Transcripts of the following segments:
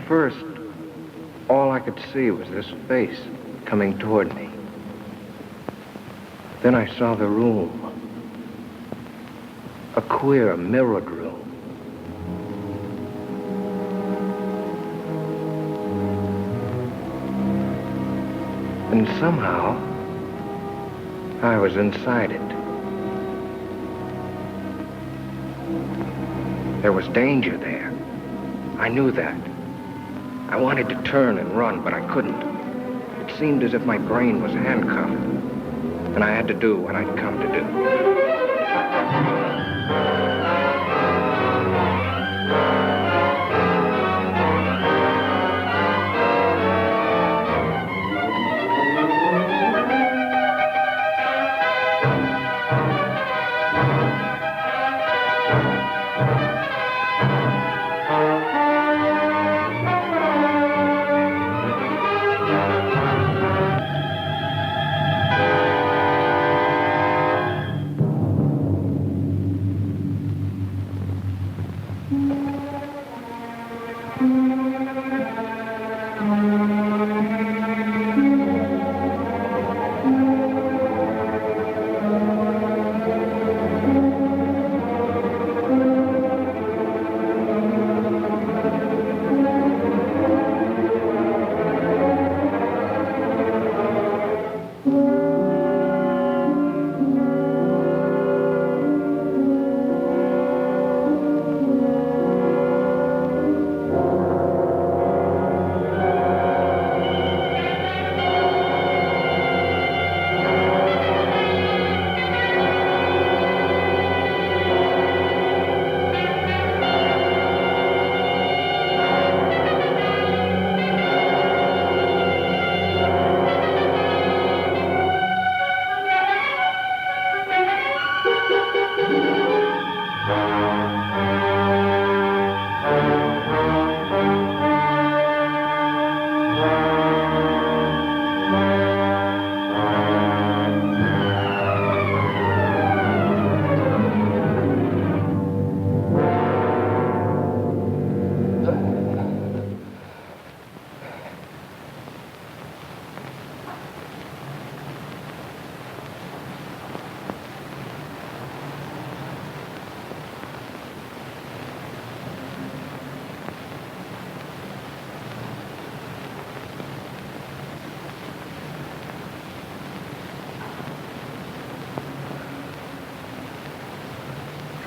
first, all I could see was this face coming toward me. Then I saw the room. A queer, mirrored room. And somehow, I was inside it. There was danger there. I knew that. I wanted to turn and run, but I couldn't. It seemed as if my brain was handcuffed, and I had to do what I'd come to do.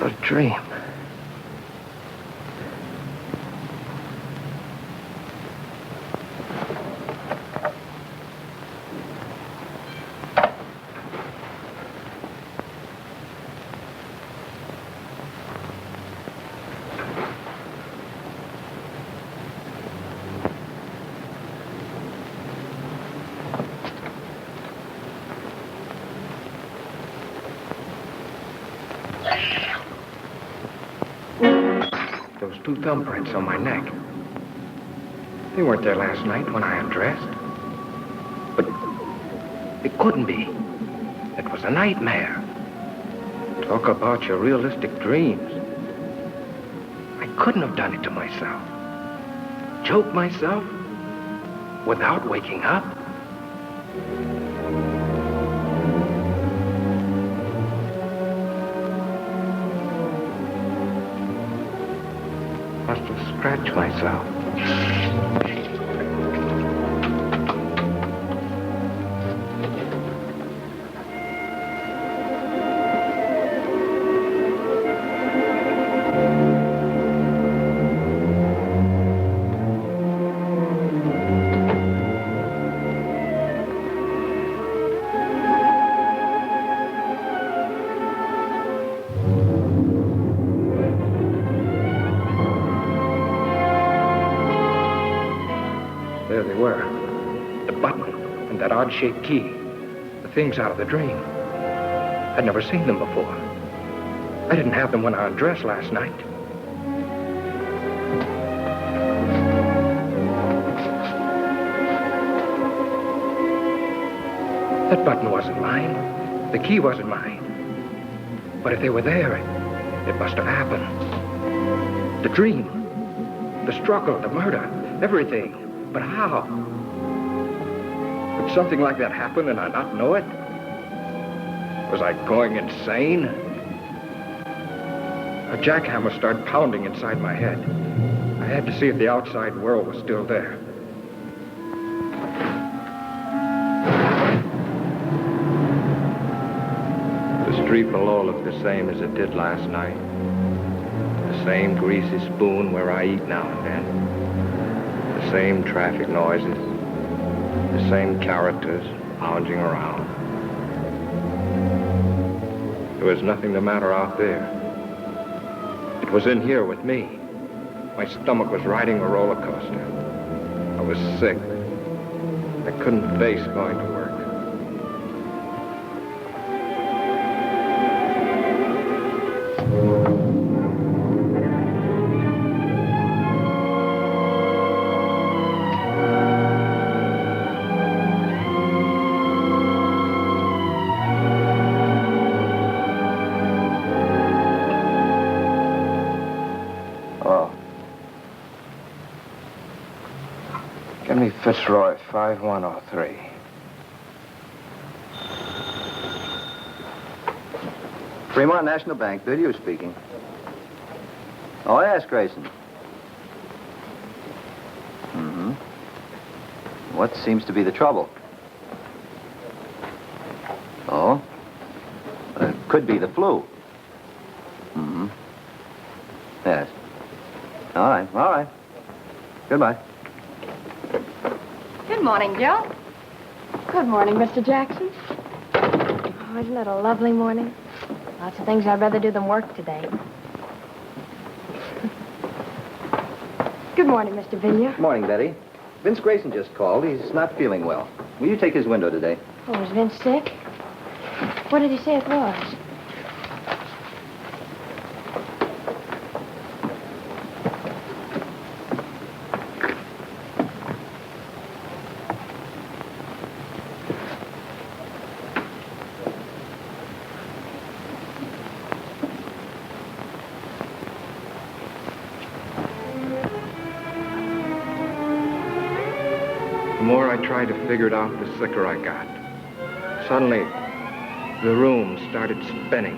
A dream. Those two thumbprints on my neck. They weren't there last night when I undressed. But it couldn't be. It was a nightmare. Talk about your realistic dreams. I couldn't have done it to myself. Choke myself without waking up. Must have scratched myself. There they were. The button and that odd-shaped key. The things out of the dream. I'd never seen them before. I didn't have them when I undressed last night. That button wasn't mine. The key wasn't mine. But if they were there, it must have happened. The dream, the struggle, the murder. everything. But how? Would something like that happen and I not know it? Was I going insane? A jackhammer started pounding inside my head. I had to see if the outside world was still there. The street below looked the same as it did last night. The same greasy spoon where I eat now and then. The same traffic noises. The same characters lounging around. There was nothing the matter out there. It was in here with me. My stomach was riding a roller coaster. I was sick. I couldn't face going to work. Fitzroy, 5103. Fremont National Bank, BLU speaking. Oh, yes, Grayson. Mm-hmm. What seems to be the trouble? Oh? It could be the flu. Mm-hmm. Yes. All right. Goodbye. Good morning, Joe. Good morning, Mr. Jackson. Oh, isn't it a lovely morning? Lots of things I'd rather do than work today. Good morning, Mr. Vineyard. Good morning, Betty. Vince Grayson just called. He's not feeling well. Will you take his window today? Oh, is Vince sick? What did he say it was? The more I tried to figure it out, the sicker I got. Suddenly, the room started spinning.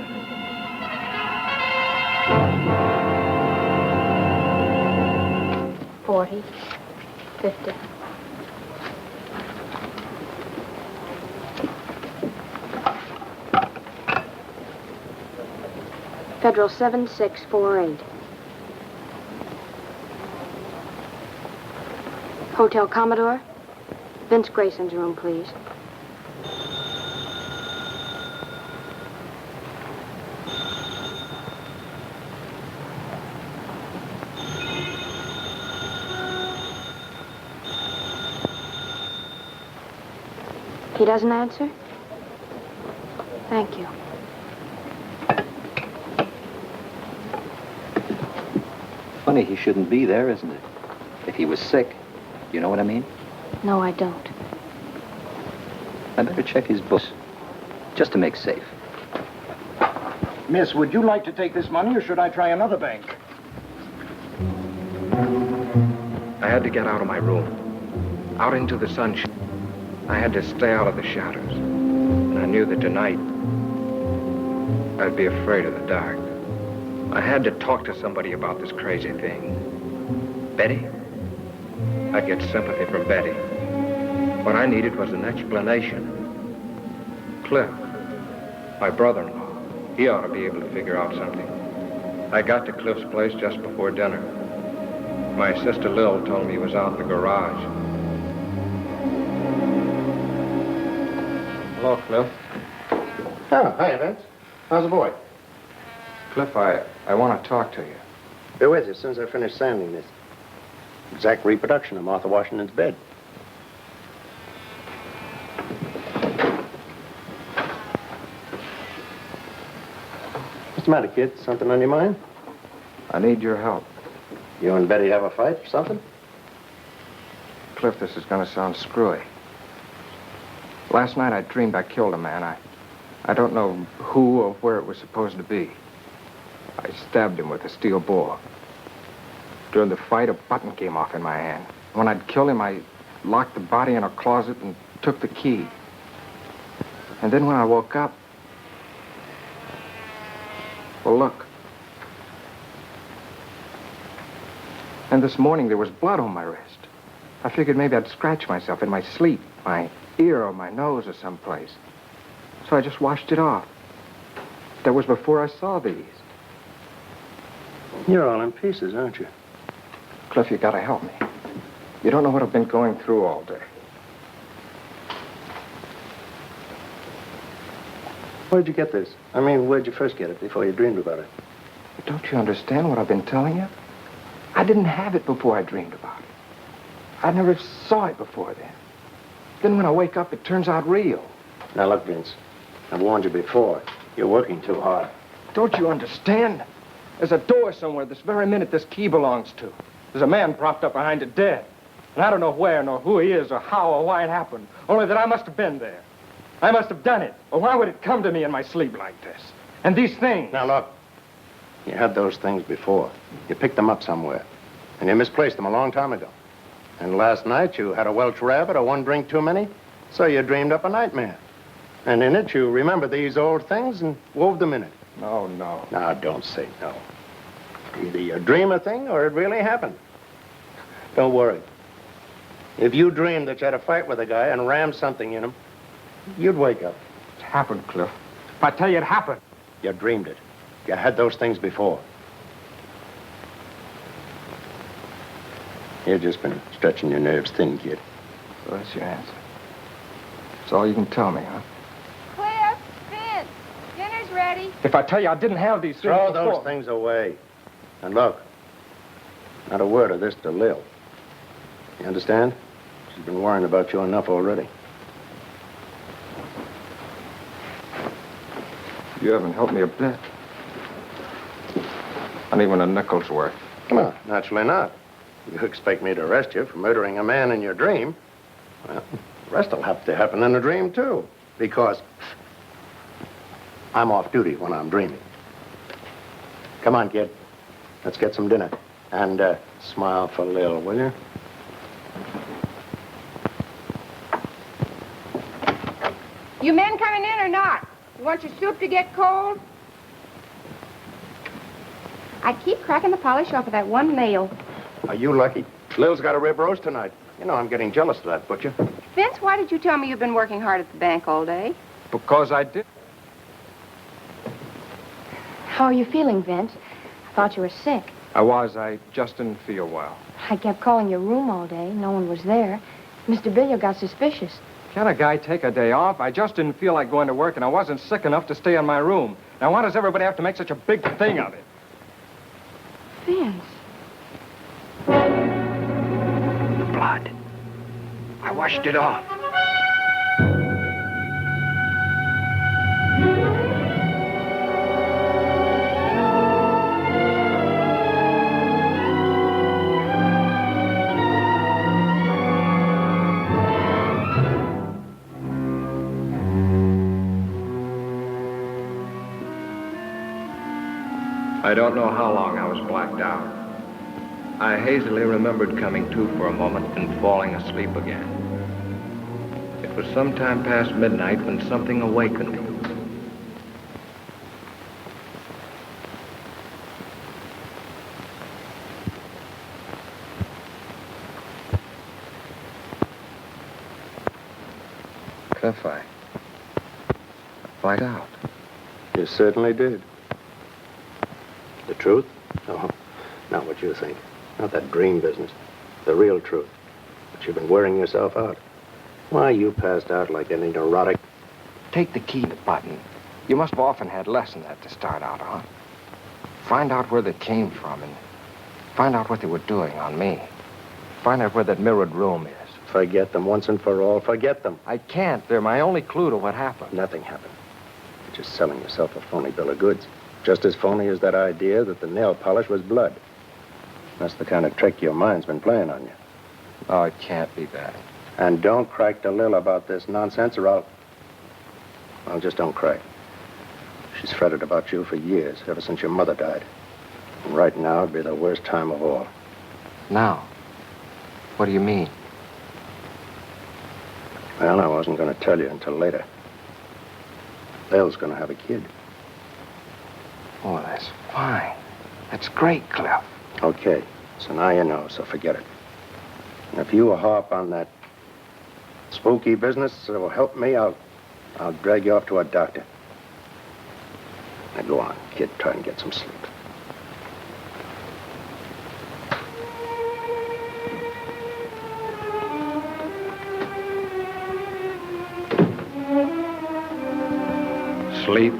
$40, $50. Federal 7648. Hotel Commodore. Vince Grayson's room, please. He doesn't answer? Thank you. Funny he shouldn't be there, isn't it? If he was sick, you know what I mean? No, I don't. I better check his books, just to make safe. Miss, would you like to take this money, or should I try another bank? I had to get out of my room, out into the sunshine. I had to stay out of the shadows. And I knew that tonight, I'd be afraid of the dark. I had to talk to somebody about this crazy thing. Betty? I'd get sympathy from Betty. What I needed was an explanation. Cliff, my brother-in-law, he ought to be able to figure out something. I got to Cliff's place just before dinner. My sister Lil told me he was out in the garage. Hello, Cliff. Oh, hi, Vince. How's the boy? Cliff, I want to talk to you. Be with you as soon as I finish sanding this. Exact reproduction of Martha Washington's bed. What's the matter, kid? Something on your mind? I need your help. You and Betty have a fight or something? Cliff, this is going to sound screwy. Last night I dreamed I killed a man. I don't know who or where it was supposed to be. I stabbed him with a steel bore. During the fight, a button came off in my hand. When I'd killed him, I locked the body in a closet and took the key. And then when I woke up, well, look. And this morning there was blood on my wrist. I figured maybe I'd scratch myself in my sleep, my ear or my nose or someplace. So I just washed it off. That was before I saw these. You're all in pieces, aren't you? Cliff, you gotta help me. You don't know what I've been going through all day. Where'd you get this? I mean, where'd you first get it before you dreamed about it? But don't you understand what I've been telling you? I didn't have it before I dreamed about it. I never saw it before then. Then when I wake up, it turns out real. Now, look, Vince, I've warned you before. You're working too hard. Don't you understand? There's a door somewhere this very minute this key belongs to. There's a man propped up behind it dead. And I don't know where, nor who he is, or how, or why it happened. Only that I must have been there. I must have done it. Or why would it come to me in my sleep like this? And these things... Now, look. You had those things before. You picked them up somewhere. And you misplaced them a long time ago. And last night you had a Welsh rabbit or one drink too many, so you dreamed up a nightmare. And in it you remembered these old things and wove them in it. No, no. Now, don't say no. Either you dream a thing or it really happened. Don't worry. If you dreamed that you had a fight with a guy and rammed something in him, you'd wake up. It happened, Cliff. If I tell you it happened. You dreamed it. You had those things before. You've just been stretching your nerves thin, kid. So that's your answer. That's all you can tell me, huh? Cliff, Vince, dinner's ready. If I tell you I didn't have these things Throw before... those things away. And look, not a word of this to Lil. You understand? She's been worrying about you enough already. You haven't helped me a bit. Not even a nickel's worth. Well, naturally not. You expect me to arrest you for murdering a man in your dream? Well, the rest will have to happen in a dream, too. Because I'm off duty when I'm dreaming. Come on, kid. Let's get some dinner. And smile for Lil, will you? You men coming in or not? You want your soup to get cold? I keep cracking the polish off of that one nail. Are you lucky? Lil's got a rib roast tonight. You know, I'm getting jealous of that butcher. Vince, why did you tell me you've been working hard at the bank all day? Because I did. How are you feeling, Vince? I thought you were sick. I just didn't feel well. I kept calling your room all day. No one was there. Mr. Billiard got suspicious. Can't a guy take a day off? I just didn't feel like going to work, and I wasn't sick enough to stay in my room. Now, why does everybody have to make such a big thing of it? Vince. Blood. I washed it off. I don't know how long I was blacked out. I hazily remembered coming to for a moment and falling asleep again. It was sometime past midnight when something awakened me. Cliff, I blacked out. You certainly did. The truth? Oh, not what you think. Not that dream business. The real truth. But you've been wearing yourself out. Why, you passed out like an neurotic. Take the key to the button. You must have often had less than that to start out on. Find out where they came from and find out what they were doing on me. Find out where that mirrored room is. Forget them once and for all. Forget them. I can't. They're my only clue to what happened. Nothing happened. You're just selling yourself a phony bill of goods. Just as phony as that idea that the nail polish was blood. That's the kind of trick your mind's been playing on you. Oh, it can't be that. And don't crack to Lil about this nonsense or I'll just don't crack. She's fretted about you for years, ever since your mother died. And right now, it'd be the worst time of all. Now? What do you mean? Well, I wasn't going to tell you until later. Lil's going to have a kid. Oh, that's fine. That's great, Cliff. Okay, so now you know, so forget it. And if you harp on that spooky business that will help me, I'll drag you off to a doctor. Now go on, kid, try and get some sleep. Sleep?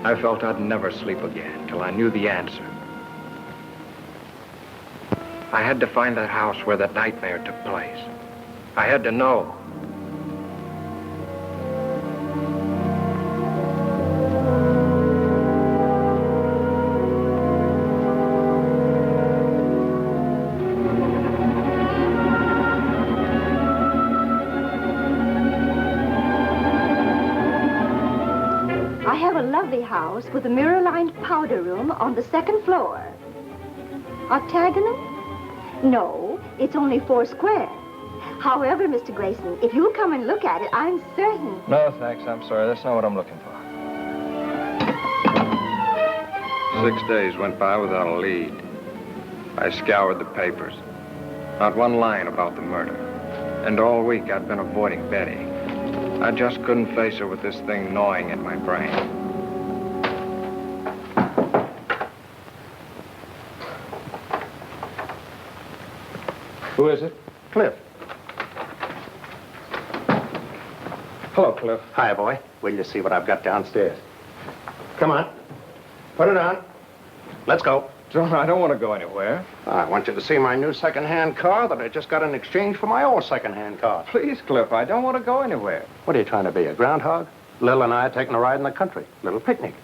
I felt I'd never sleep again till I knew the answer. I had to find that house where that nightmare took place. I had to know. I have a lovely house with a mirror-lined powder room on the second floor. Octagonal? No, it's only 4 square. However, Mr. Grayson, if you'll come and look at it, I'm certain... No, thanks. I'm sorry. That's not what I'm looking for. 6 days went by without a lead. I scoured the papers. Not one line about the murder. And all week I'd been avoiding Betty. I just couldn't face her with this thing gnawing at my brain. Who is it? Cliff. Hello, Cliff. Hi, boy. Will you see what I've got downstairs? Come on. Put it on. Let's go. Doran, I don't want to go anywhere. I want you to see my new second-hand car that I just got in exchange for my old second-hand car. Please, Cliff, I don't want to go anywhere. What are you trying to be, a groundhog? Lil and I are taking a ride in the country. Little picnic.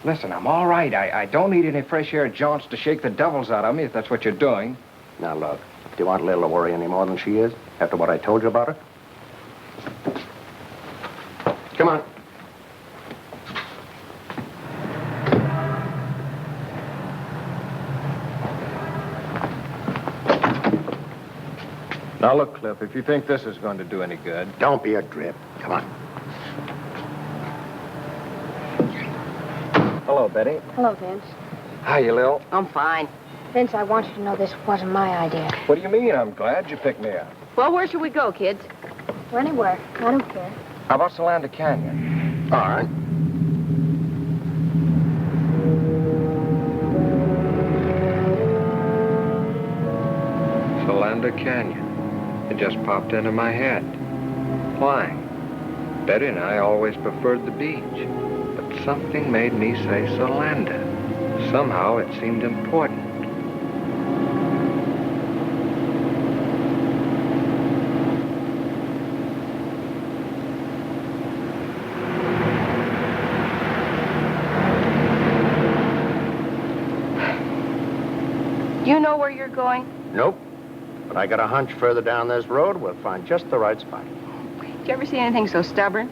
Listen, I'm all right. I don't need any fresh air jaunts to shake the devils out of me, if that's what you're doing. Now, look, do you want Lil to worry any more than she is after what I told you about her? Come on. Now, look, Cliff, if you think this is going to do any good... Don't be a drip. Come on. Hello, Betty. Hello, Vince. Hiya, Lil. I'm fine. Vince, I want you to know this wasn't my idea. What do you mean? I'm glad you picked me up. Well, where should we go, kids? Or anywhere. I don't care. How about Solanda Canyon? All right. Solanda Canyon. It just popped into my head. Why? Betty and I always preferred the beach. But something made me say Solanda. Somehow it seemed important. You know where you're going? Nope. But I got a hunch further down this road, we'll find just the right spot. Did you ever see anything so stubborn?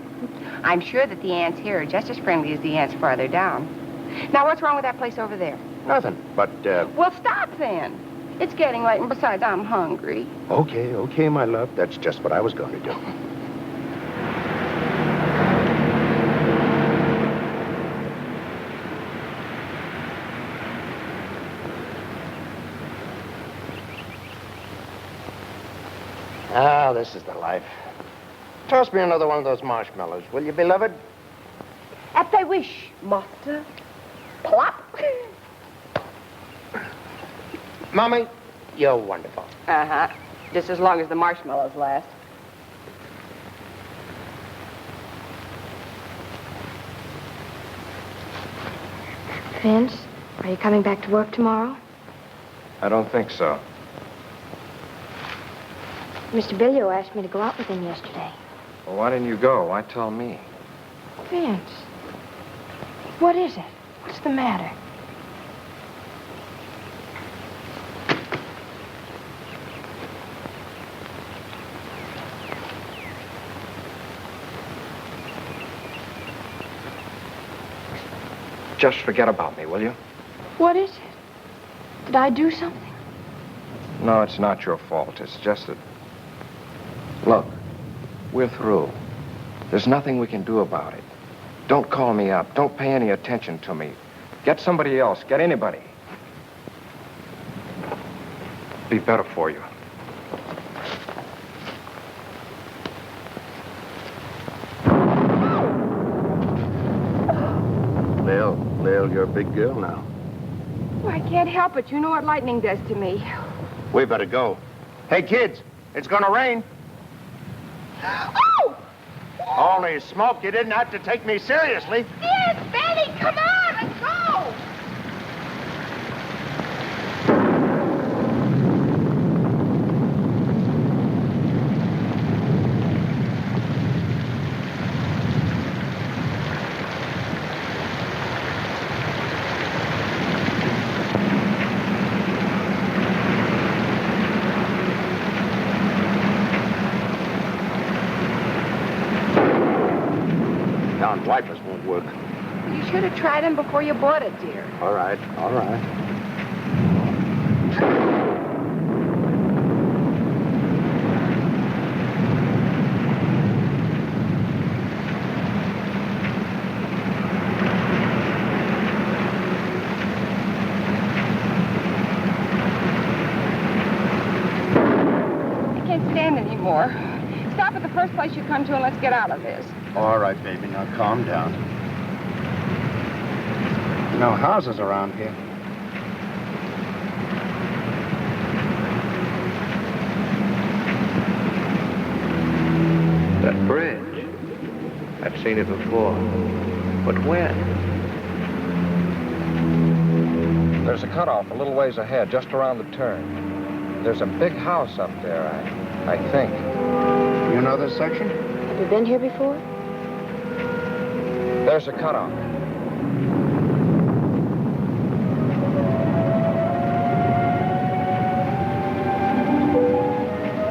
I'm sure that the ants here are just as friendly as the ants farther down. Now, what's wrong with that place over there? Nothing, but, Well, stop then. It's getting late, and besides, I'm hungry. Okay, my love. That's just what I was going to do. Ah, this is the life. Toss me another one of those marshmallows, will you, beloved? At thy wish, master. Plop. Mommy, you're wonderful. Uh-huh. Just as long as the marshmallows last. Vince, are you coming back to work tomorrow? I don't think so. Mr. Billio asked me to go out with him yesterday. Well, why didn't you go? Why tell me? Vince, what is it? What's the matter? Just forget about me, will you? What is it? Did I do something? No, it's not your fault. It's just that... Look, we're through. There's nothing we can do about it. Don't call me up. Don't pay any attention to me. Get somebody else. Get anybody. Be better for you. Lil, you're a big girl now. Well, I can't help it. You know what lightning does to me. We better go. Hey, kids, it's gonna rain. Oh! Only smoke, you didn't have to take me seriously. Yes, Benny, come on, let's go! Wipers won't work. You should have tried them before you bought it, dear. All right, all right. I can't stand anymore. Stop at the first place you come to and let's get out of this. All right, baby, now calm down. No houses around here. That bridge. I've seen it before. But when? There's a cutoff a little ways ahead, just around the turn. There's a big house up there, I think. You know this section? Have you been here before? There's a cutoff.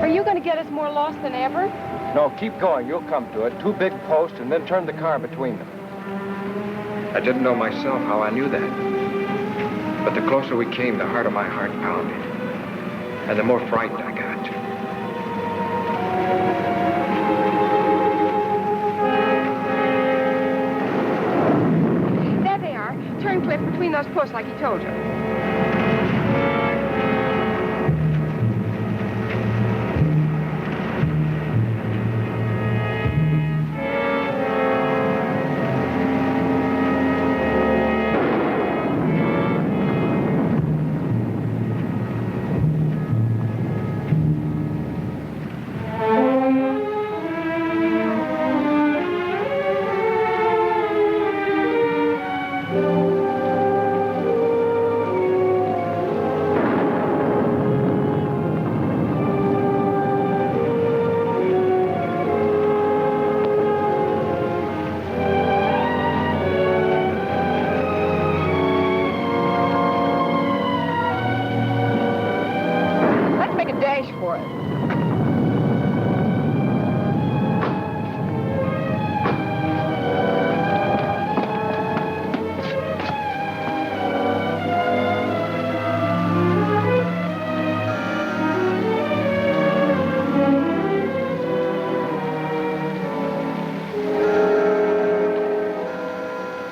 Are you going to get us more lost than ever? No, keep going. You'll come to it. 2 big posts, and then turn the car between them. I didn't know myself how I knew that. But the closer we came, the harder my heart pounded. And the more frightened I got. There they are. Turn, Cliff, between those posts like he told you.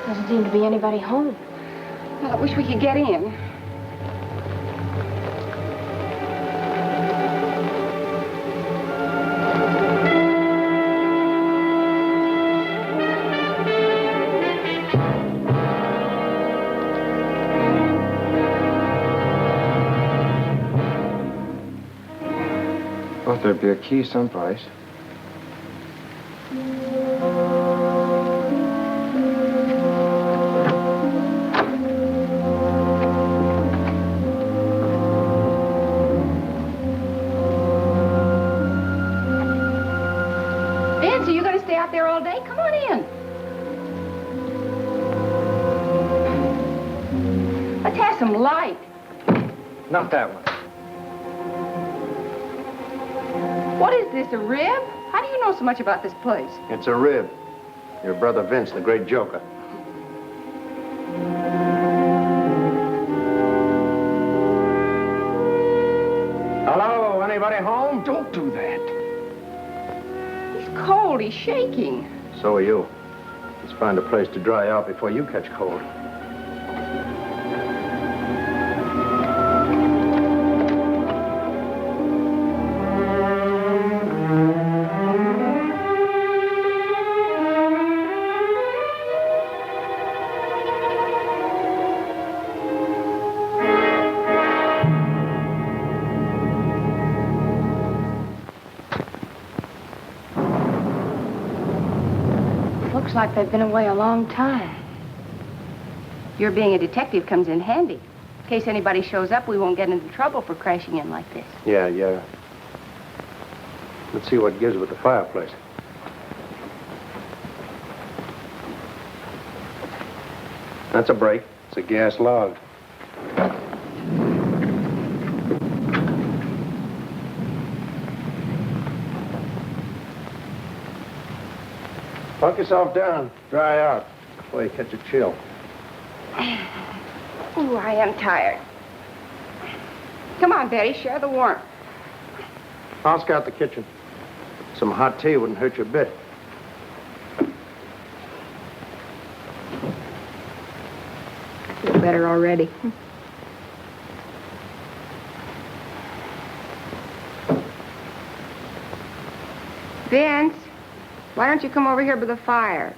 Doesn't seem to be anybody home. Well, I wish we could get in. Thought there'd be a key someplace. Vince, are you going to stay out there all day? Come on in. Let's have some light. Not that one. What is this, a rib? How do you know so much about this place? It's a rib. Your brother Vince, the great joker. Don't do that. He's cold. He's shaking. So are you. Let's find a place to dry out before you catch cold. Looks like they've been away a long time. Your being a detective comes in handy. In case anybody shows up, we won't get into trouble for crashing in like this. Yeah. Let's see what gives with the fireplace. That's a break. It's a gas log. Punk yourself down. Dry out before you catch a chill. Ooh, I am tired. Come on, Betty, share the warmth. I'll scout the kitchen. Some hot tea wouldn't hurt you a bit. I feel better already. Vince, why don't you come over here by the fire?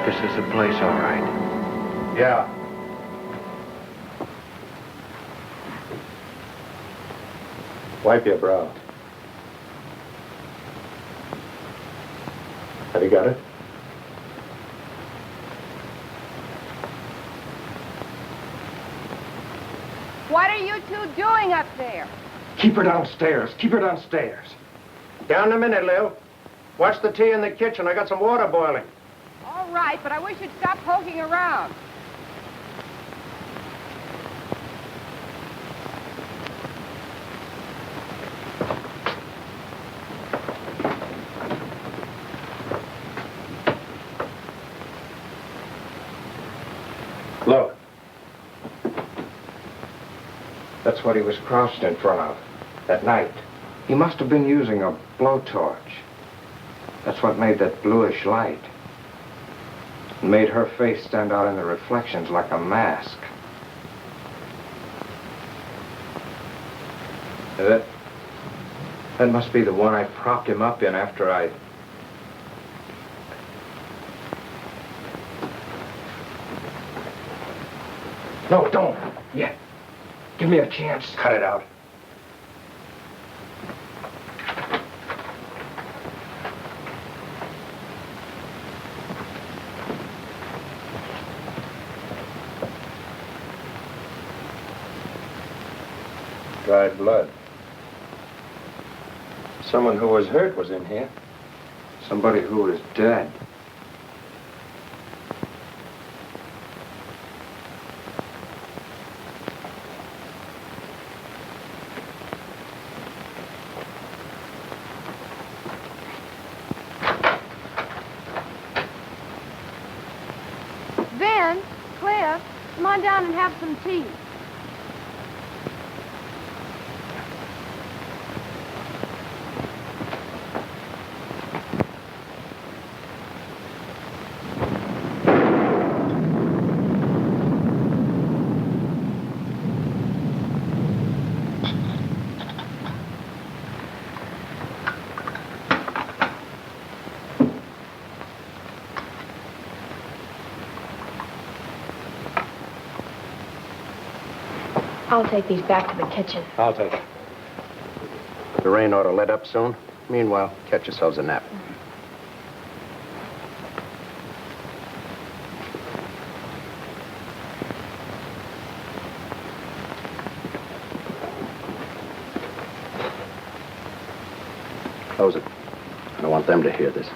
This is the place, all right. Yeah. Wipe your brow. Have you got it? What are you two doing up there? Keep her downstairs. Keep her downstairs. Down in a minute, Lil. Watch the tea in the kitchen. I got some water boiling. All right, but I wish you'd stop poking around. Look. That's what he was crouched in front of that night. He must have been using a blowtorch. That's what made that bluish light. It made her face stand out in the reflections like a mask. That must be the one I propped him up in after I... No, don't. Yet. Give me a chance. Cut it out. Dried blood. Someone who was hurt was in here. Somebody who was dead. on down and have some tea. I'll take these back to the kitchen. I'll take it. The rain ought to let up soon. Meanwhile, catch yourselves a nap. Close it. I don't want them to hear this.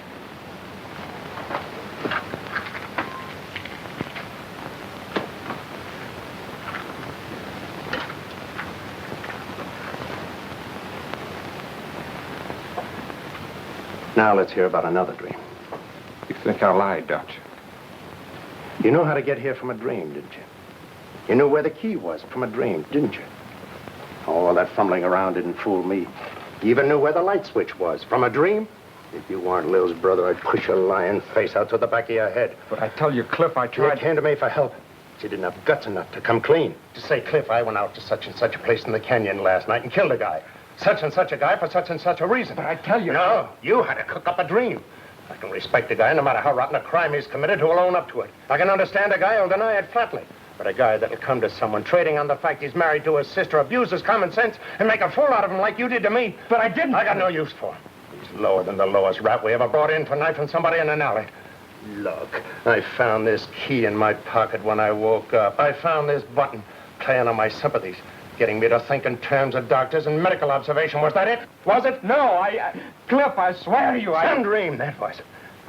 Now let's hear about another dream. You think I lied, don't you? You know how to get here from a dream, didn't you? You knew where the key was from a dream, didn't you? Oh, that fumbling around didn't fool me. You even knew where the light switch was from a dream. If you weren't Lil's brother, I'd push your lying face out to the back of your head. But I tell you, Cliff, I tried... You came to me for help. But you didn't have guts enough to come clean. To say, Cliff, I went out to such and such a place in the canyon last night and killed a guy. Such and such a guy for such and such a reason. But I tell you... No, you had to cook up a dream. I can respect a guy, no matter how rotten a crime he's committed, who will own up to it. I can understand a guy who'll deny it flatly. But a guy that'll come to someone trading on the fact he's married to his sister, abuse his common sense, and make a fool out of him like you did to me. But I didn't. I got no use for him. He's lower than the lowest rat we ever brought in for knifing somebody in an alley. Look, I found this key in my pocket when I woke up. I found this button playing on my sympathies, getting me to think in terms of doctors and medical observation. Was that it? Was it? No, Cliff, I swear to you, Some dream, that was.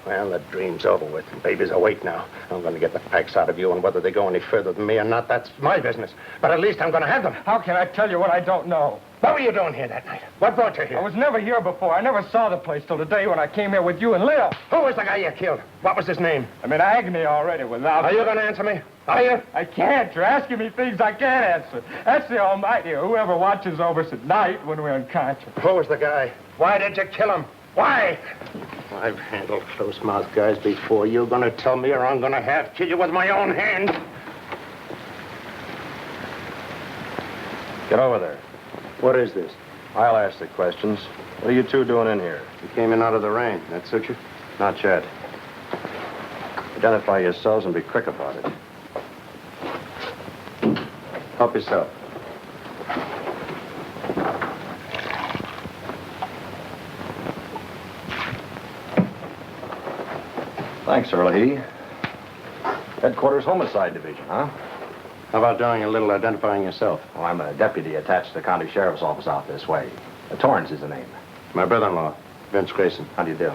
Well, the dream's over with. Baby's awake now. I'm going to get the facts out of you, and whether they go any further than me or not, that's my business. But at least I'm going to have them. How can I tell you what I don't know? What were you doing here that night? What brought you here? I was never here before. I never saw the place till today when I came here with you and Lil. Who was the guy you killed? What was his name? I'm in agony already without... Are you going to answer me? Are you? I can't. You're asking me things I can't answer. That's the Almighty, or whoever watches over us at night when we're unconscious. Who was the guy? Why did you kill him? Why? I've handled close-mouthed guys before. You're going to tell me, or I'm going to have to kill you with my own hand. Get over there. What is this? I'll ask the questions. What are you two doing in here? You came in out of the rain. That suit you? Not yet. Identify yourselves and be quick about it. Help yourself. Thanks, Early. Headquarters Homicide Division, huh? How about doing a little identifying yourself? Well, I'm a deputy attached to the county sheriff's office out this way. Torrance is the name. My brother-in-law, Vince Grayson. How do you do?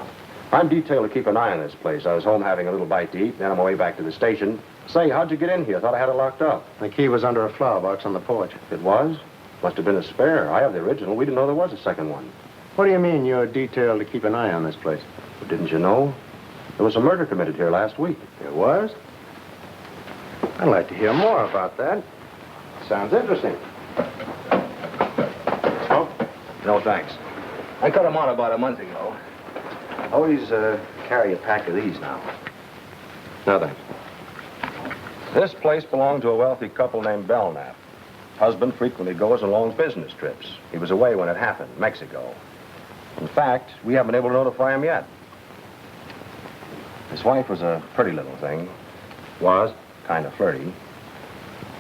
I'm detailed to keep an eye on this place. I was home having a little bite to eat, then on my way back to the station. Say, how'd you get in here? Thought I had it locked up. The key was under a flower box on the porch. It was? Must have been a spare. I have the original. We didn't know there was a second one. What do you mean you're detailed to keep an eye on this place? But didn't you know? There was a murder committed here last week. There was? I'd like to hear more about that. Sounds interesting. Smoke? No, thanks. I cut them out about a month ago. Always carry a pack of these now. No, thanks. This place belonged to a wealthy couple named Belknap. Husband frequently goes on long business trips. He was away when it happened, Mexico. In fact, we haven't been able to notify him yet. His wife was a pretty little thing. Was kind of flirty.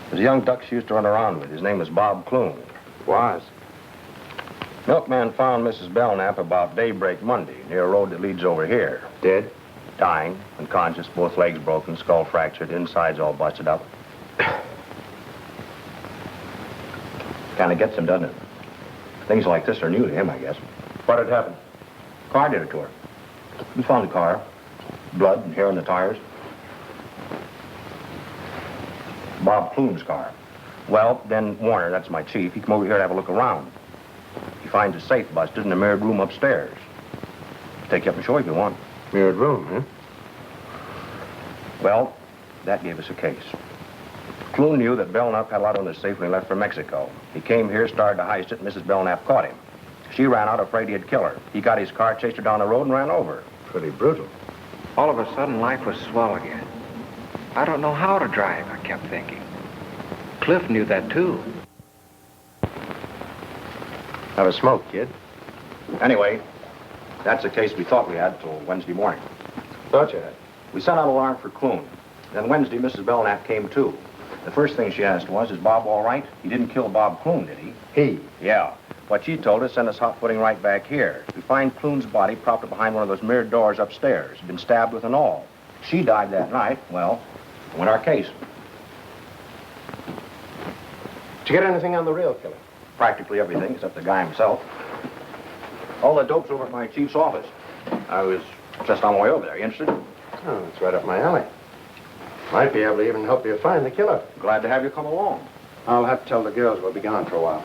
There's a young duck she used to run around with. His name was Bob Clune. Was? Milkman found Mrs. Belknap about daybreak Monday, near a road that leads over here. Dead? Dying, unconscious, both legs broken, skull fractured, insides all busted up. Kind of gets him, doesn't it? Things like this are new to him, I guess. What had happened? Car did it to her. We found the car. Blood and hair on the tires. Bob Clune's car. Well, then Warner, that's my chief, he come over here to have a look around. He finds a safe busted in a mirrored room upstairs. Take you up and show you if you want. Mirrored room, huh? Well, that gave us a case. Clune knew that Belknap had a lot on his safe when he left for Mexico. He came here, started to heist it, and Mrs. Belknap caught him. She ran out afraid he'd kill her. He got his car, chased her down the road, and ran over her. Pretty brutal. All of a sudden, life was swell again. I don't know how to drive, I kept thinking. Cliff knew that, too. Have a smoke, kid. Anyway, that's the case we thought we had till Wednesday morning. Thought you had. We sent out an alarm for Clune. Then Wednesday, Mrs. Belknap came, too. The first thing she asked was, is Bob all right? He didn't kill Bob Clune, did he? He? Yeah. What she told us sent us hot footing right back here. We find Clune's body propped up behind one of those mirrored doors upstairs. He'd been stabbed with an awl. She died that night. Well, win our case. Did you get anything on the real killer? Practically everything, except the guy himself. All the dope's over at my chief's office. I was just on my way over there. You interested? Oh, it's right up my alley. Might be able to even help you find the killer. Glad to have you come along. I'll have to tell the girls we'll be gone for a while.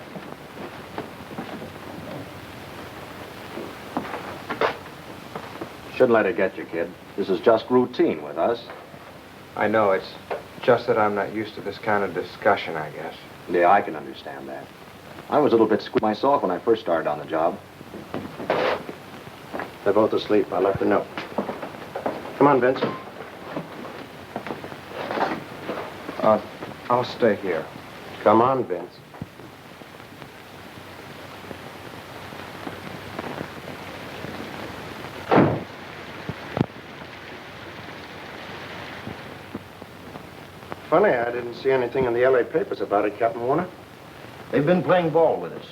Shouldn't let it get you, kid. This is just routine with us. I know, it's just that I'm not used to this kind of discussion, I guess. Yeah, I can understand that. I was a little bit squeezed myself when I first started on the job. They're both asleep. I left a note. Come on, Vince. I'll stay here. Come on, Vince. Funny, I didn't see anything in the LA papers about it, Captain Warner. They've been playing ball with us.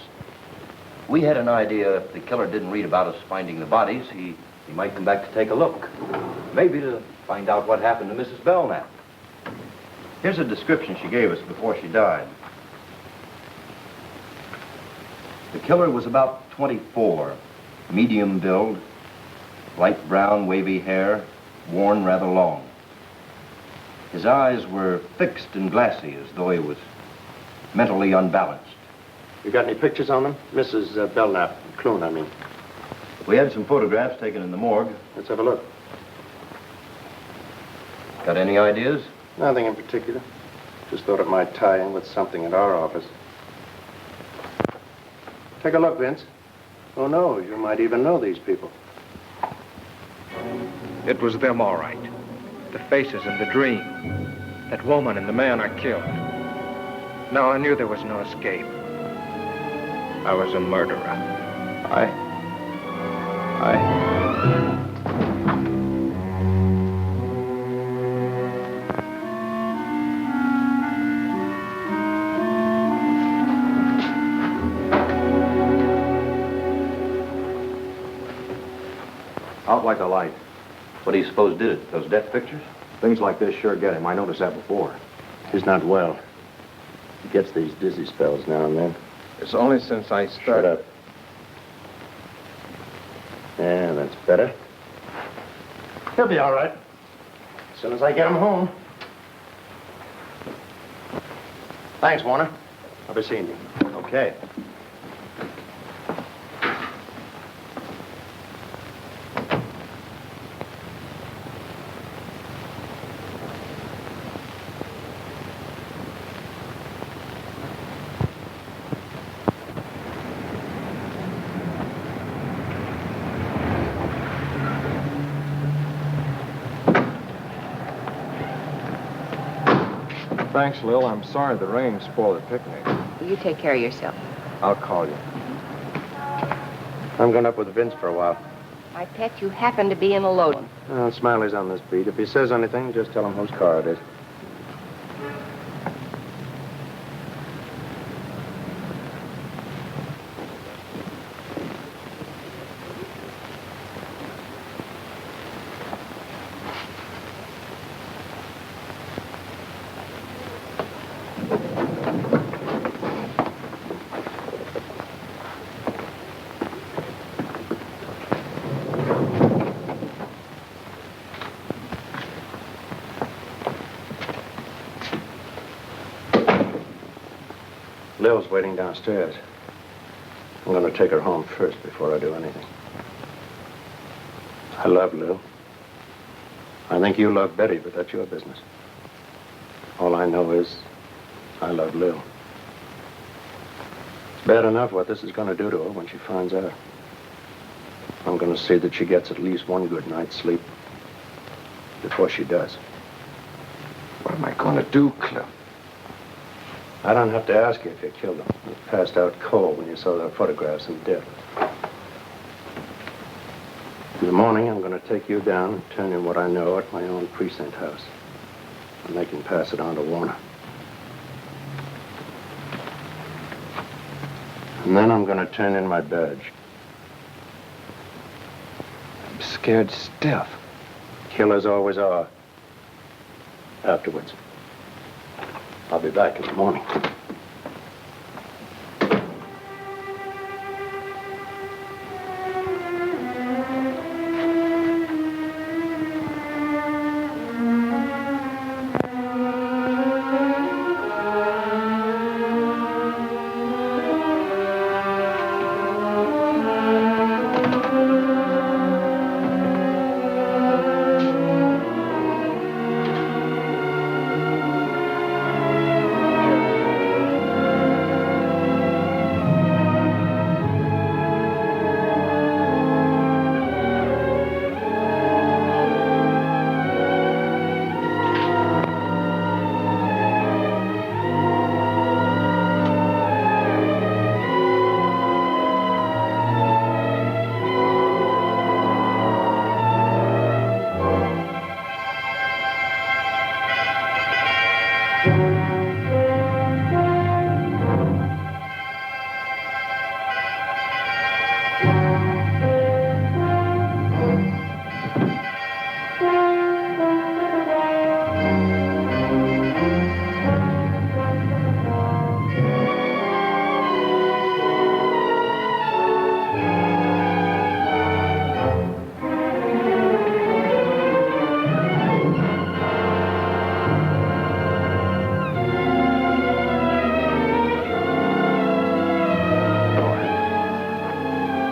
We had an idea if the killer didn't read about us finding the bodies, he might come back to take a look. Maybe to find out what happened to Mrs. Belknap. Here's a description she gave us before she died. The killer was about 24, medium build, light brown, wavy hair, worn rather long. His eyes were fixed and glassy, as though he was mentally unbalanced. You got any pictures on them? Mrs. Belknap, Clune, I mean. We had some photographs taken in the morgue. Let's have a look. Got any ideas? Nothing in particular. Just thought it might tie in with something at our office. Take a look, Vince. Oh, no, you might even know these people. It was them, all right. The faces in the dream. That woman and the man I killed. Now I knew there was no escape. I was a murderer. I... Out like a light. What do you suppose did it? Those death pictures? Things like this sure get him. I noticed that before. He's not well. He gets these dizzy spells now and then. It's only since I started... Shut up. Yeah, that's better. He'll be all right. As soon as I get him home. Thanks, Warner. I'll be seeing you. Okay. Thanks, Lil. I'm sorry the rain spoiled the picnic. You take care of yourself. I'll call you. I'm going up with Vince for a while. My pet, you happen to be in a load. Smiley's on this beat. If he says anything, just tell him whose car it is. Lil's waiting downstairs. I'm going to take her home first before I do anything. I love Lil. I think you love Betty, but that's your business. All I know is I love Lil. It's bad enough what this is going to do to her when she finds out. I'm going to see that she gets at least one good night's sleep before she does. What am I going to do, Cliff? I don't have to ask you if you killed him. You passed out cold when you saw their photographs in death. In the morning, I'm going to take you down and turn in what I know at my own precinct house. And they can pass it on to Warner. And then I'm going to turn in my badge. I'm scared stiff. Killers always are. Afterwards. I'll be back in the morning.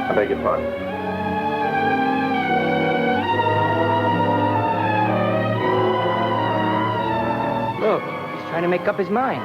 I beg your pardon. Look, he's trying to make up his mind.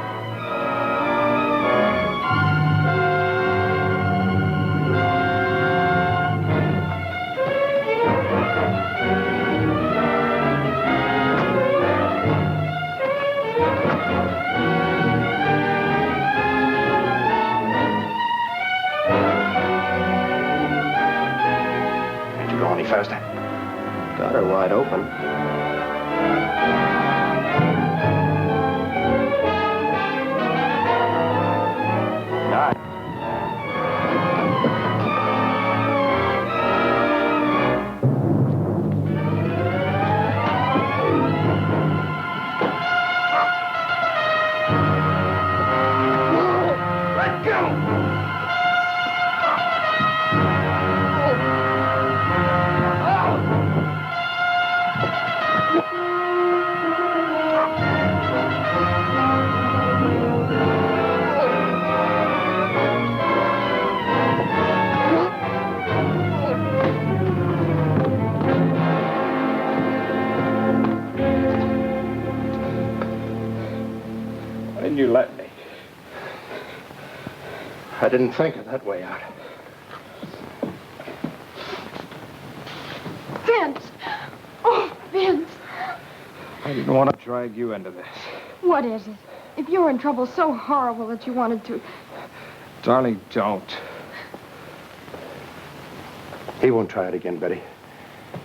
Can't you go any faster? Got her wide open. Why didn't you let me? I didn't think of that way out. Vince! Oh, Vince! I didn't want to drag you into this. What is it? If you were in trouble so horrible that you wanted to... Darling, don't. He won't try it again, Betty.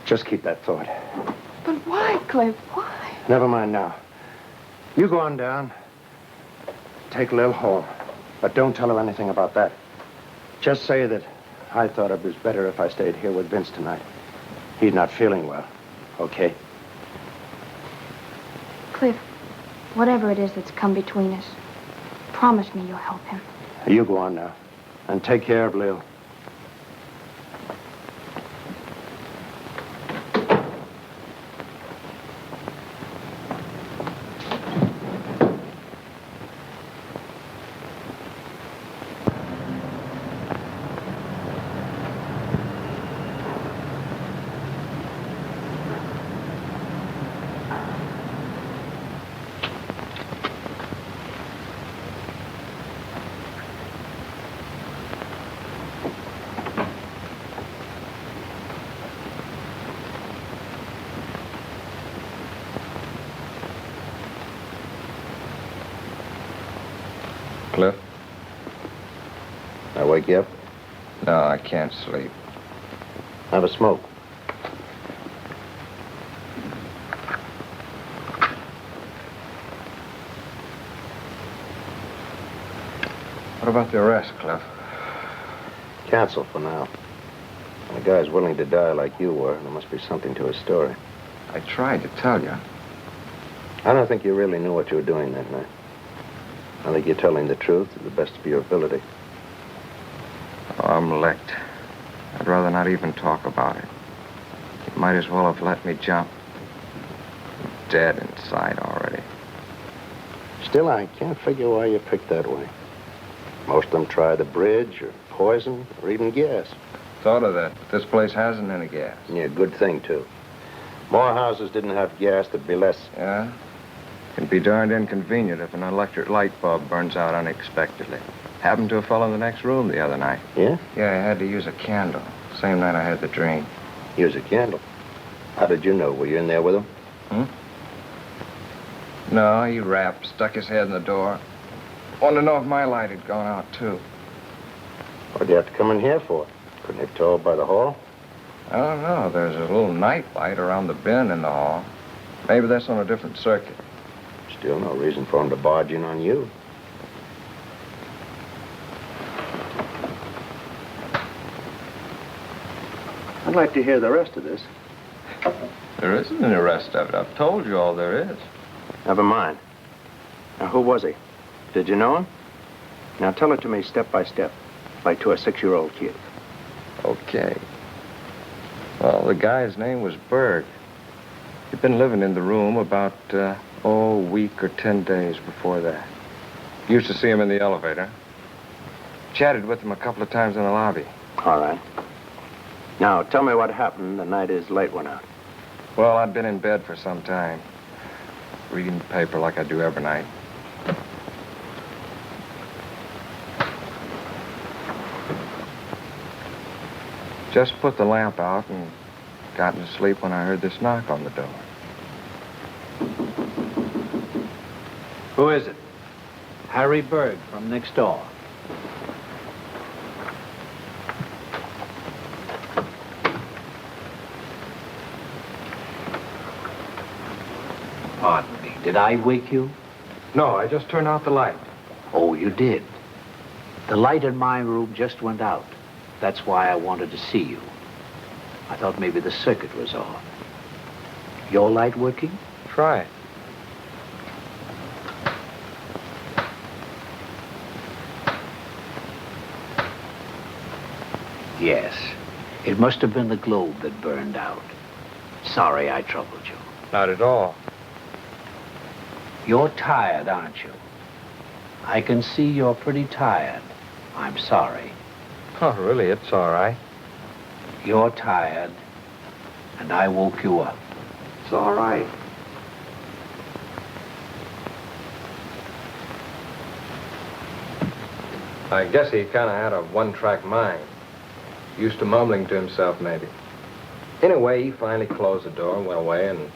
Just keep that thought. But why, Cliff? Why? Never mind now. You go on down. Take Lil home. But don't tell her anything about that. Just say that I thought it was better if I stayed here with Vince tonight. He's not feeling well, okay? Cliff, whatever it is that's come between us, promise me you'll help him. You go on now. And take care of Lil. wake you up? No, I can't sleep. Have a smoke. What about the arrest, Cliff? Cancel for now. When a guy's willing to die like you were, there must be something to his story. I tried to tell you. I don't think you really knew what you were doing that night. I think you're telling the truth to the best of your ability. Oh, I'm licked. I'd rather not even talk about it. You might as well have let me jump. I'm dead inside already. Still, I can't figure why you picked that way. Most of them try the bridge, or poison, or even gas. Thought of that, but this place hasn't any gas. Yeah, good thing, too. More houses didn't have gas, there'd be less. Yeah? Can be darned inconvenient if an electric light bulb burns out unexpectedly. Happened to a fellow in the next room the other night. Yeah? Yeah, I had to use a candle. Same night I had the dream. Use a candle. How did you know? Were you in there with him? No, he rapped, stuck his head in the door. Wanted to know if my light had gone out, too. What'd you have to come in here for? Couldn't you told by the hall? I don't know. There's a little night light around the bin in the hall. Maybe that's on a different circuit. Still no reason for him to barge in on you. I'd like to hear the rest of this. There isn't any rest of it. I've told you all there is. Never mind. Now, who was he? Did you know him? Now, tell it to me step by step, like to a 6-year-old kid. Okay. Well, the guy's name was Berg. He'd been living in the room about, a week or 10 days before that. Used to see him in the elevator. Chatted with him a couple of times in the lobby. All right. Now, tell me what happened the night his light went out. Well, I'd been in bed for some time, reading the paper like I do every night. Just put the lamp out and got to sleep when I heard this knock on the door. Who is it? Harry Berg from next door. Pardon me, did I wake you? No, I just turned out the light. Oh, you did. The light in my room just went out. That's why I wanted to see you. I thought maybe the circuit was off. Your light working? Try it. Yes. It must have been the globe that burned out. Sorry I troubled you. Not at all. You're tired, aren't you? I can see you're pretty tired. I'm sorry. Oh, really, it's all right. You're tired, and I woke you up. It's all right. I guess he kind of had a one-track mind. Used to mumbling to himself, maybe. Anyway, he finally closed the door and went away, and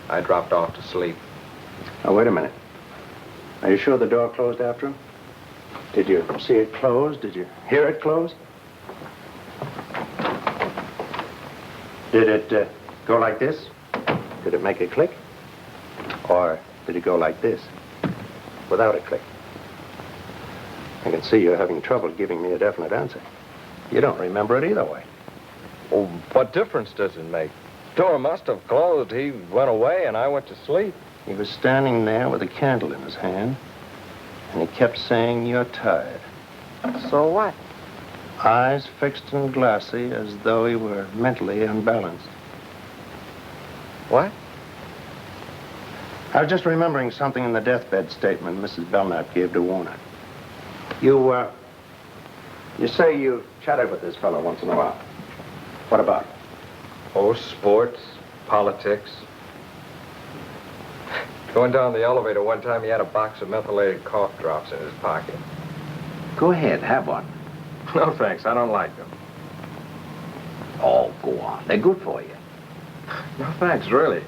I dropped off to sleep. Oh, wait a minute. Are you sure the door closed after him? Did you see it close? Did you hear it close? Did it go like this? Did it make a click? Or did it go like this, without a click? I can see you're having trouble giving me a definite answer. You don't remember it either way. Well, what difference does it make? Door must have closed. He went away, and I went to sleep. He was standing there with a candle in his hand, and he kept saying, "You're tired." So what? Eyes fixed and glassy, as though he were mentally unbalanced. What? I was just remembering something in the deathbed statement Mrs. Belknap gave to Warner. You say you chatted with this fellow once in a while. What about? Oh, sports, politics. Going down the elevator one time, he had a box of methylated cough drops in his pocket. Go ahead, have one. No, thanks. I don't like them. Oh, go on. They're good for you. No, thanks, really.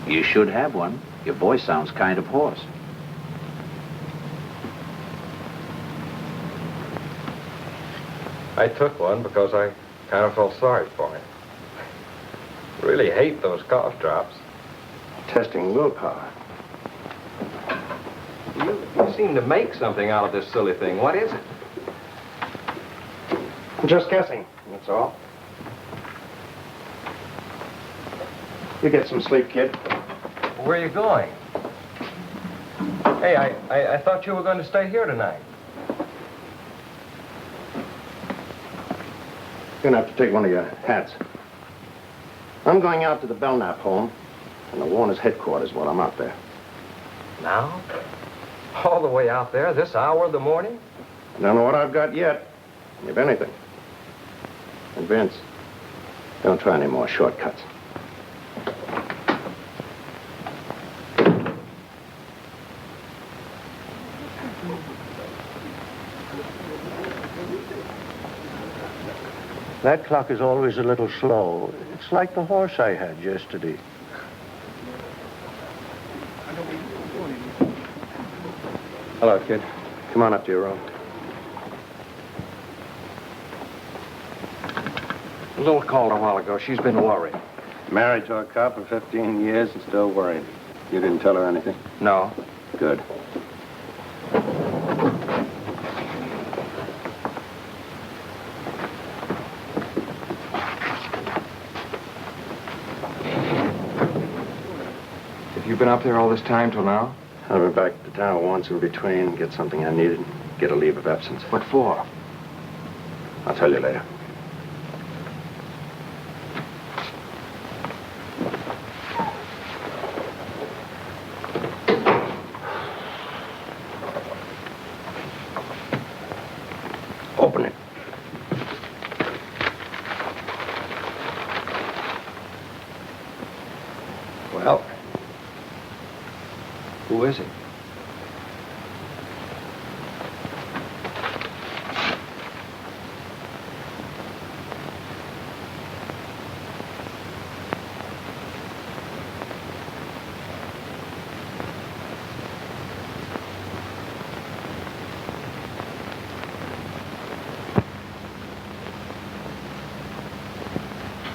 You should have one. Your voice sounds kind of hoarse. I took one because I kind of felt sorry for him. Really hate those cough drops. Testing willpower. You seem to make something out of this silly thing. What is it? I'm just guessing, that's all. You get some sleep, kid. Where are you going? Hey, I thought you were going to stay here tonight. You're gonna have to take one of your hats. I'm going out to the Belknap home, and the Warner's headquarters while I'm out there. Now? All the way out there, this hour of the morning? Don't know what I've got yet, if anything. And Vince, don't try any more shortcuts. That clock is always a little slow. It's like the horse I had yesterday. Hello, kid. Come on up to your room. A little called a while ago. She's been worried. Married to a cop for 15 years and still worried. You didn't tell her anything? No. Good. You've been up there all this time till now? I'll be back to town once in between, get something I needed, get a leave of absence. What for? I'll tell you later. Open it. Well, who is it?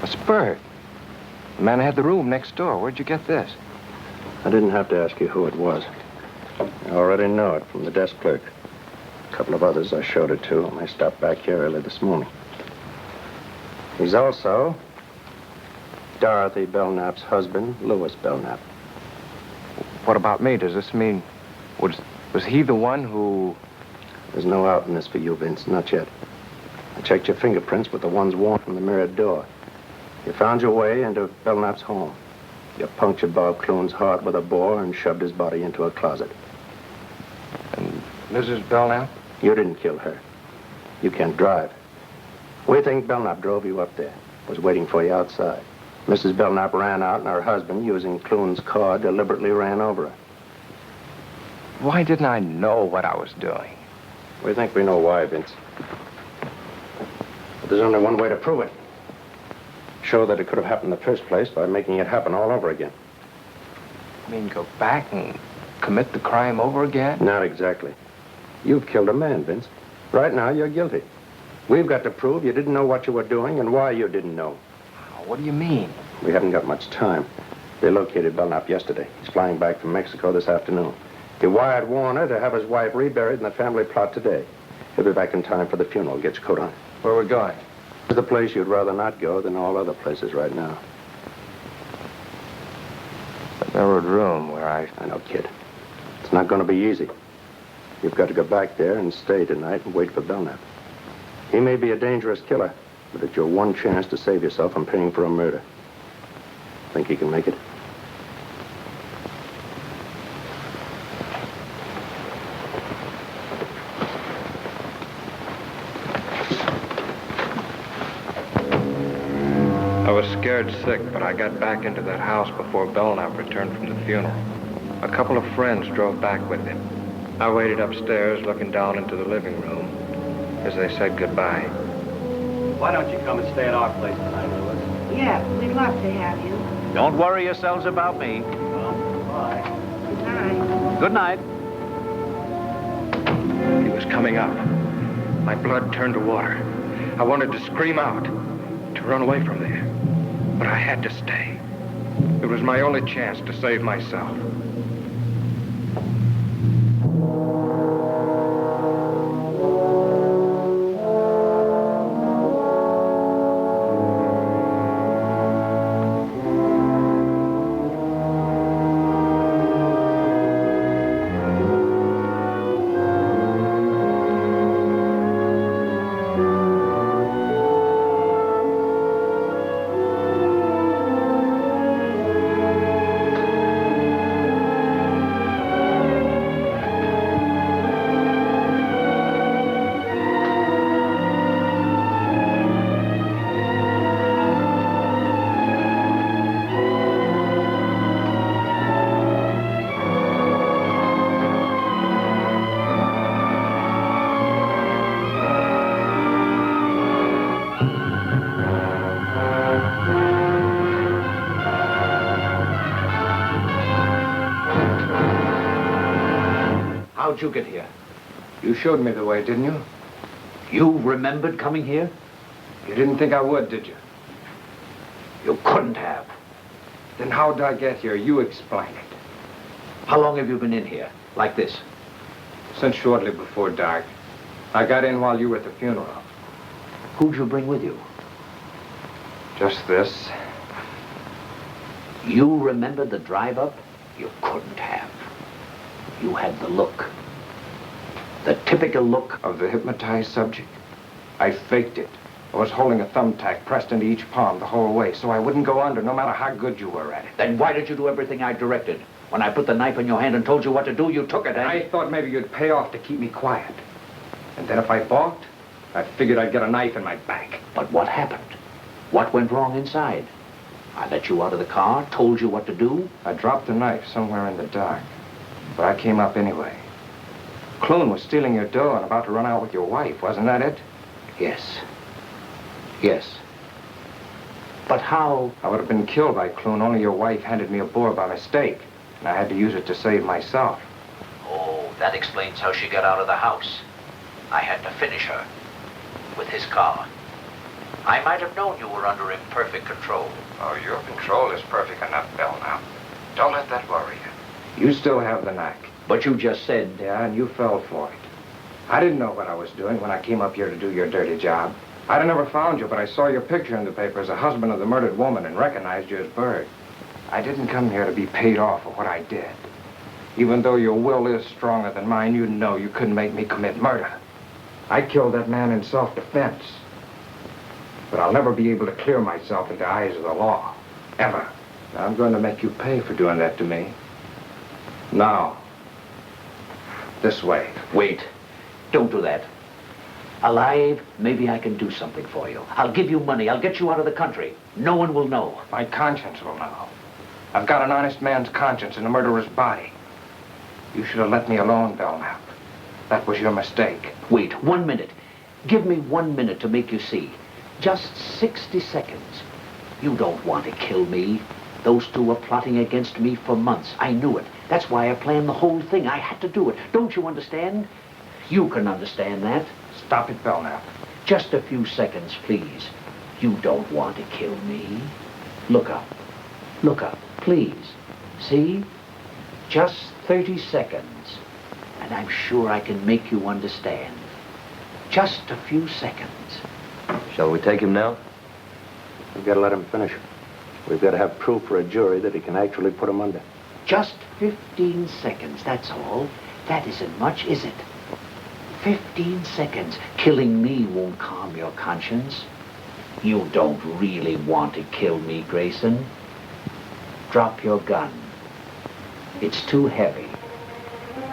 It's Bert. The man who had the room next door. Where'd you get this? I didn't have to ask you who it was. I already know it from the desk clerk. A couple of others I showed it to when I stopped back here early this morning. He's also Dorothy Belknap's husband, Louis Belknap. What about me? Does this mean... Was he the one who... There's no out in this for you, Vince, not yet. I checked your fingerprints with the ones worn from the mirrored door. You found your way into Belknap's home. You punctured Bob Clune's heart with a bore and shoved his body into a closet. And Mrs. Belknap? You didn't kill her. You can't drive. We think Belknap drove you up there, was waiting for you outside. Mrs. Belknap ran out, and her husband, using Clune's car, deliberately ran over her. Why didn't I know what I was doing? We think we know why, Vince. But there's only one way to prove it. Show that it could have happened in the first place by making it happen all over again. You mean go back and commit the crime over again? Not exactly. You've killed a man, Vince. Right now, you're guilty. We've got to prove you didn't know what you were doing and why you didn't know. What do you mean? We haven't got much time. They located Belknap yesterday. He's flying back from Mexico this afternoon. He wired Warner to have his wife reburied in the family plot today. He'll be back in time for the funeral. Get your coat on. Where are we going? To the place you'd rather not go than all other places right now. The mirrored room where I know, kid. It's not going to be easy. You've got to go back there and stay tonight and wait for Belknap. He may be a dangerous killer, but it's your one chance to save yourself from paying for a murder. Think he can make it? I was scared sick, but I got back into that house before Belknap returned from the funeral. A couple of friends drove back with him. I waited upstairs, looking down into the living room as they said goodbye. Why don't you come and stay at our place tonight, Louis? Yeah, we'd love to have you. Don't worry yourselves about me. Well, bye. Good night. Good night. He was coming up. My blood turned to water. I wanted to scream out, to run away from there. But I had to stay. It was my only chance to save myself. How'd you get here? You showed me the way, didn't you? You remembered coming here? You didn't think I would, did you? You couldn't have. Then how'd I get here? You explain it. How long have you been in here? Like this? Since shortly before dark. I got in while you were at the funeral. Who'd you bring with you? Just this. You remember the drive up? You couldn't have. You had the look. The typical look Of the hypnotized subject. I faked it. I was holding a thumbtack pressed into each palm the whole way, so I wouldn't go under, no matter how good you were at it. Then why did you do everything I directed? When I put the knife in your hand and told you what to do, you took it, and... I thought maybe you'd pay off to keep me quiet. And then if I balked, I figured I'd get a knife in my back. But what happened? What went wrong inside? I let you out of the car, told you what to do. I dropped the knife somewhere in the dark, but I came up anyway. Clune was stealing your dough and about to run out with your wife, wasn't that it? Yes. Yes. But how... I would have been killed by Clune, only your wife handed me a bore by mistake, and I had to use it to save myself. Oh, that explains how she got out of the house. I had to finish her with his car. I might have known you were under imperfect control. Oh, your control is perfect enough, Belknap. Don't let that worry you. You still have the knack. But you just said... Yeah, and you fell for it. I didn't know what I was doing when I came up here to do your dirty job. I'd have never found you, but I saw your picture in the paper as a husband of the murdered woman and recognized you as Bird. I didn't come here to be paid off for what I did. Even though your will is stronger than mine, you know you couldn't make me commit murder. I killed that man in self-defense. But I'll never be able to clear myself in the eyes of the law. Ever. Now, I'm going to make you pay for doing that to me. Now. This way. Wait. Don't do that. Alive, maybe I can do something for you. I'll give you money. I'll get you out of the country. No one will know. My conscience will know. I've got an honest man's conscience in a murderer's body. You should have let me alone, Belknap. That was your mistake. Wait, 1 minute. Give me 1 minute to make you see. Just 60 seconds. You don't want to kill me. Those two were plotting against me for months. I knew it. That's why I planned the whole thing. I had to do it. Don't you understand? You can understand that. Stop it, Belknap. Just a few seconds, please. You don't want to kill me. Look up. Look up, please. See? Just 30 seconds. And I'm sure I can make you understand. Just a few seconds. Shall we take him now? We've got to let him finish. We've got to have proof for a jury that he can actually put him under. Just 15 seconds, that's all. That isn't much, is it? 15 seconds. Killing me won't calm your conscience. You don't really want to kill me, Grayson. Drop your gun. It's too heavy.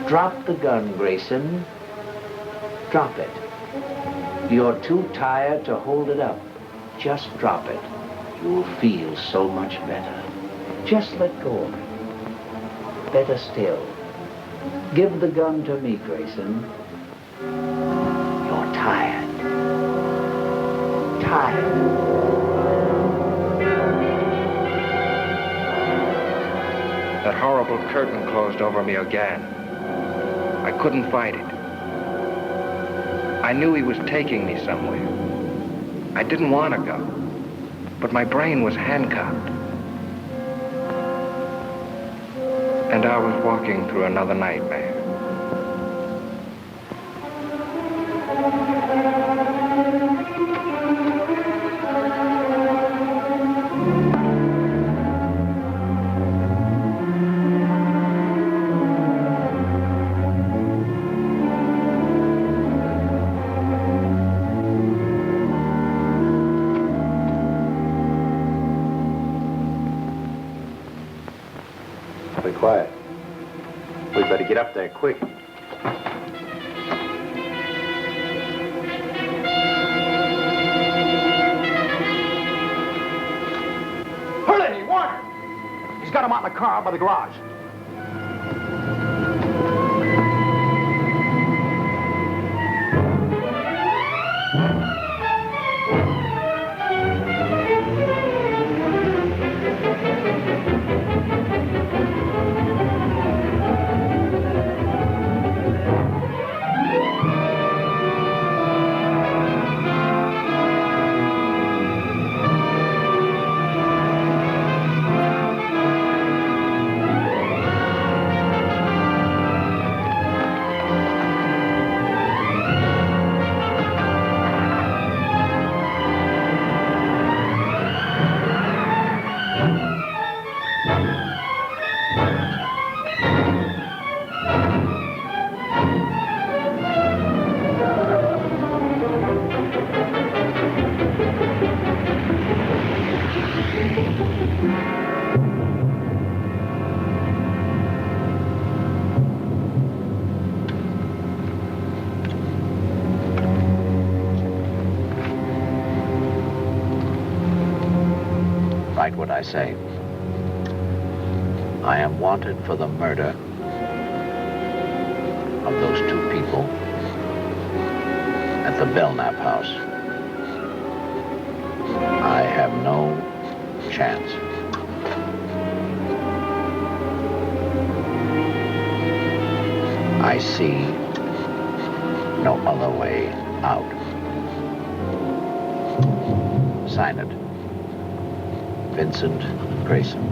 Drop the gun, Grayson. Drop it. You're too tired to hold it up. Just drop it. You'll feel so much better. Just let go of it. Better still. Give the gun to me, Grayson. You're tired. Tired. That horrible curtain closed over me again. I couldn't fight it. I knew he was taking me somewhere. I didn't want to go, but my brain was handcuffed. And I was walking through another nightmare. Be quiet. We'd better get up there quick. Hurley, Warner! He's got him out in the car by the garage. Write what I say. I am wanted for the murder of those two people at the Belknap house. I have no chance. I see no other way out. Sign it. Vincent Grayson.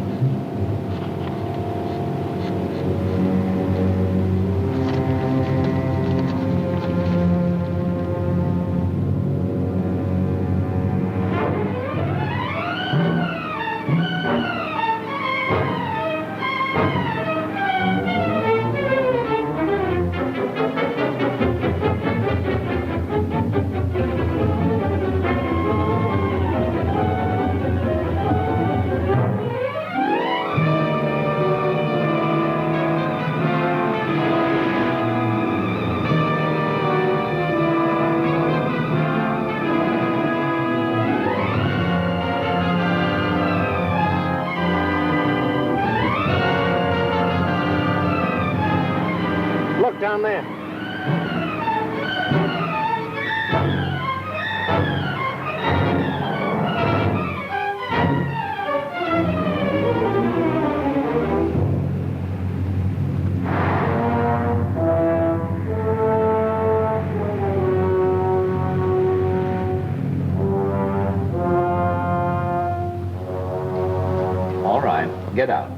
Down there. All right, get out.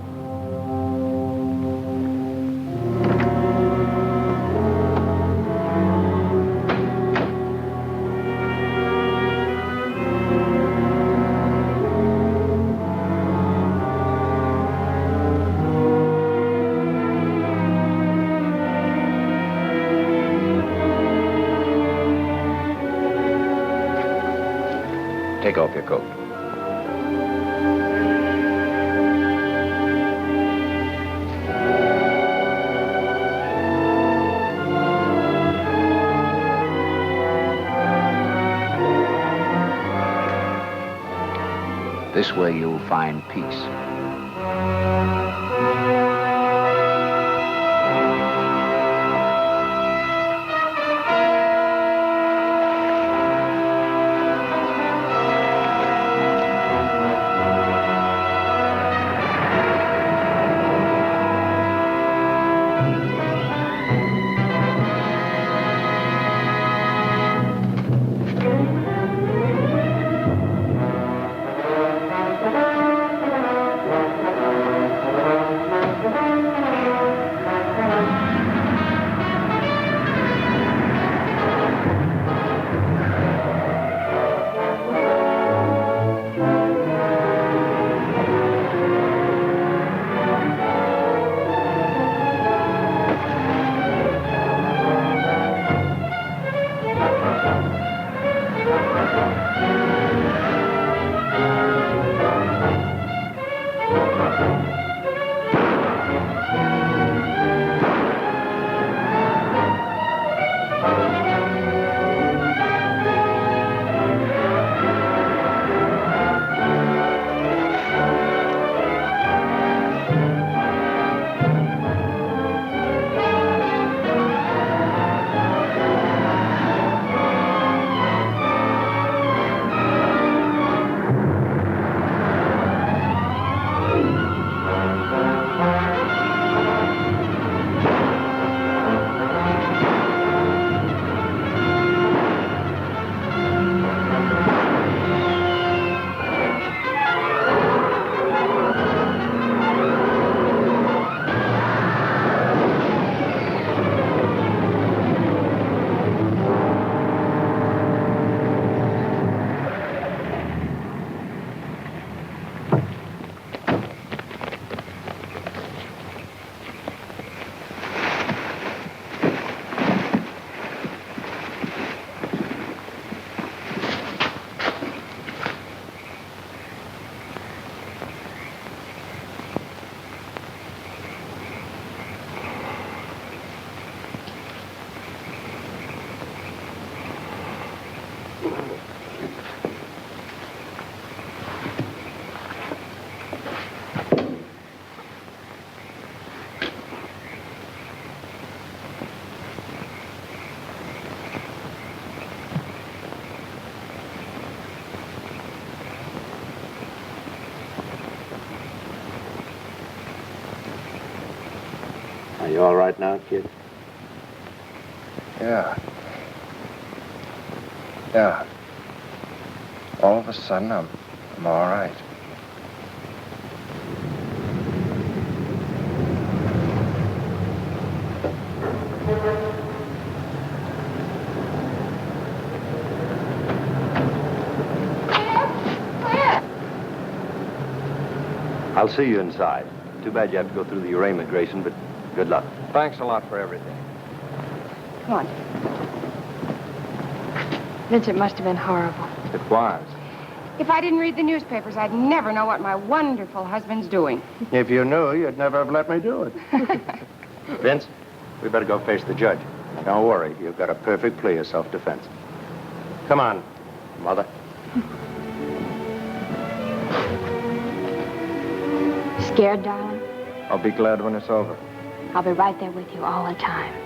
Take off your coat. This way you'll find peace. you all right now, kid? Yeah. Yeah. All of a sudden, I'm all right. I'll see you inside. Too bad you have to go through the arraignment, Grayson, but good luck. Thanks a lot for everything. Come on. Vince, it must have been horrible. It was. If I didn't read the newspapers, I'd never know what my wonderful husband's doing. If you knew, you'd never have let me do it. Vince, we better go face the judge. Don't worry, you've got a perfect plea of self-defense. Come on, Mother. Scared, darling? I'll be glad when it's over. I'll be right there with you all the time.